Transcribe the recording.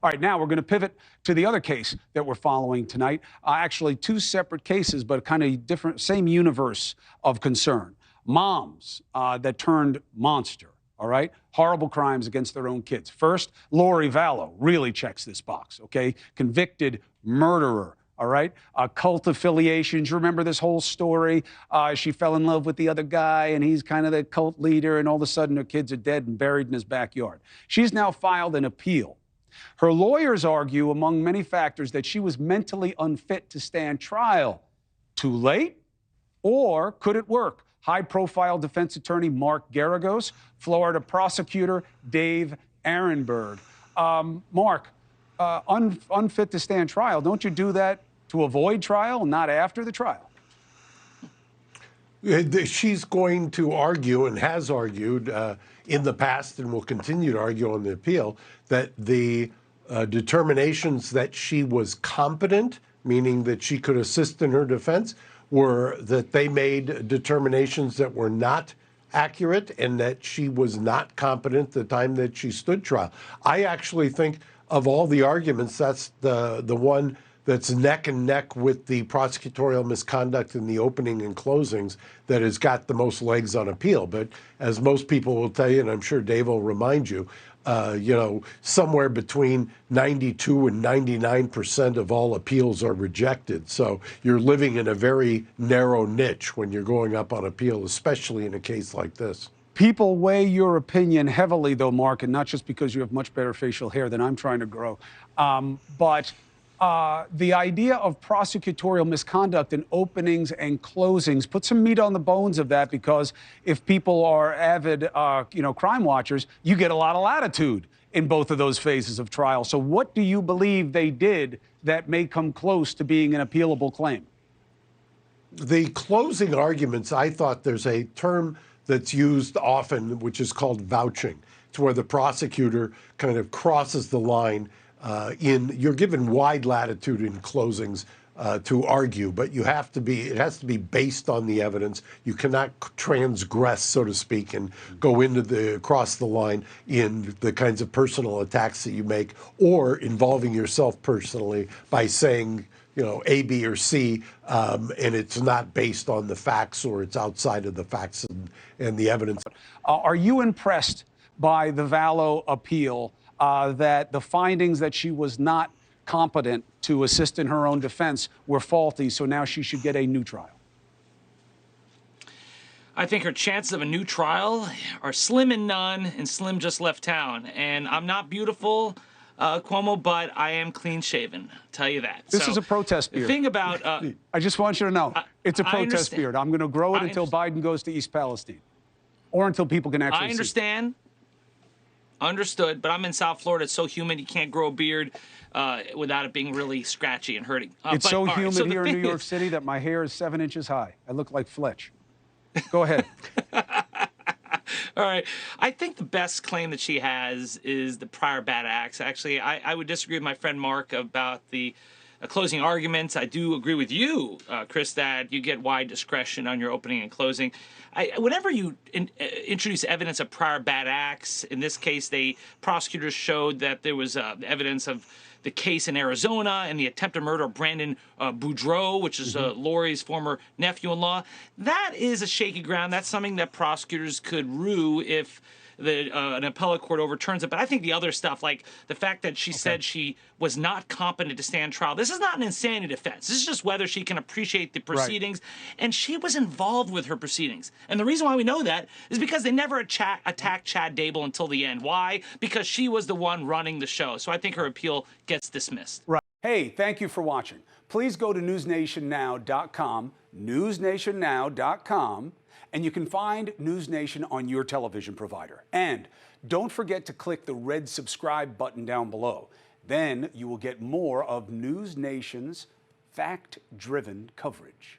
All right, now we're going to pivot to the other case that we're following tonight. Actually, two separate cases, but kind of different, same universe of concern. Moms that turned monster. All right, horrible crimes against their own kids. First, Lori Vallow really checks this box. Okay, convicted murderer. All right, cult affiliations. Remember this whole story? She fell in love with the other guy, and he's kind of the cult leader, and all of a sudden her kids are dead and buried in his backyard. She's now filed an appeal. Her lawyers argue, among many factors, that she was mentally unfit to stand trial. Too late? Or could it work? High-profile defense attorney Mark Geragos, Florida prosecutor Dave Aronberg. Mark, unfit to stand trial. Don't you do that to avoid trial, not after the trial? She's going to argue, and has argued in the past, and will continue to argue on the appeal, that the determinations that she was competent, meaning that she could assist in her defense, were that they made determinations that were not accurate and that she was not competent the time that she stood trial. I actually think of all the arguments, that's the one that's neck and neck with the prosecutorial misconduct in the opening and closings that has got the most legs on appeal. But as most people will tell you, and I'm sure Dave will remind you, somewhere between 92 and 99% of all appeals are rejected. So you're living in a very narrow niche when you're going up on appeal, especially in a case like this. People weigh your opinion heavily, though, Mark, and not just because you have much better facial hair than I'm trying to grow, but the idea of prosecutorial misconduct in openings and closings, put some meat on the bones of that, because if people are avid, crime watchers, you get a lot of latitude in both of those phases of trial. So what do you believe they did that may come close to being an appealable claim? The closing arguments, I thought there's a term that's used often, which is called vouching. It's where the prosecutor kind of crosses the line. You're given wide latitude in closings to argue, but it has to be based on the evidence. You cannot transgress, so to speak, and go across the line in the kinds of personal attacks that you make, or involving yourself personally by saying, A, B, or C, and it's not based on the facts, or it's outside of the facts and the evidence. Are you impressed by the Vallow appeal? That the findings that she was not competent to assist in her own defense were faulty, so now she should get a new trial? I think her chances of a new trial are slim and none, and Slim just left town. And I'm not beautiful, Cuomo, but I am clean-shaven, I'll tell you that. This is a protest beard. The thing about... I just want you to know, it's a protest beard. I'm going to grow it until Biden goes to East Palestine, or until people can actually see. I understand. Understood, but I'm in South Florida. It's so humid you can't grow a beard without it being really scratchy and hurting. It's so humid here in New York City that my hair is 7 inches high. I look like Fletch. Go ahead. All right. I think the best claim that she has is the prior bad acts. Actually, I would disagree with my friend Mark about the closing arguments. I do agree with you, Chris, that you get wide discretion on your opening and closing. Whenever you introduce evidence of prior bad acts, in this case, prosecutors showed that there was evidence of the case in Arizona and the attempted murder of Brandon Boudreaux, which is Lori's former nephew-in-law. That is a shaky ground. That's something that prosecutors could rue if an appellate court overturns it. But I think the other stuff, like the fact that she said she was not competent to stand trial, this is not an insanity defense. This is just whether she can appreciate the proceedings. Right. And she was involved with her proceedings. And the reason why we know that is because they never attacked Chad Dable until the end. Why? Because she was the one running the show. So I think her appeal gets dismissed. Right. Hey, thank you for watching. Please go to newsnationnow.com, newsnationnow.com, and you can find NewsNation on your television provider. And don't forget to click the red subscribe button down below. Then you will get more of NewsNation's fact-driven coverage.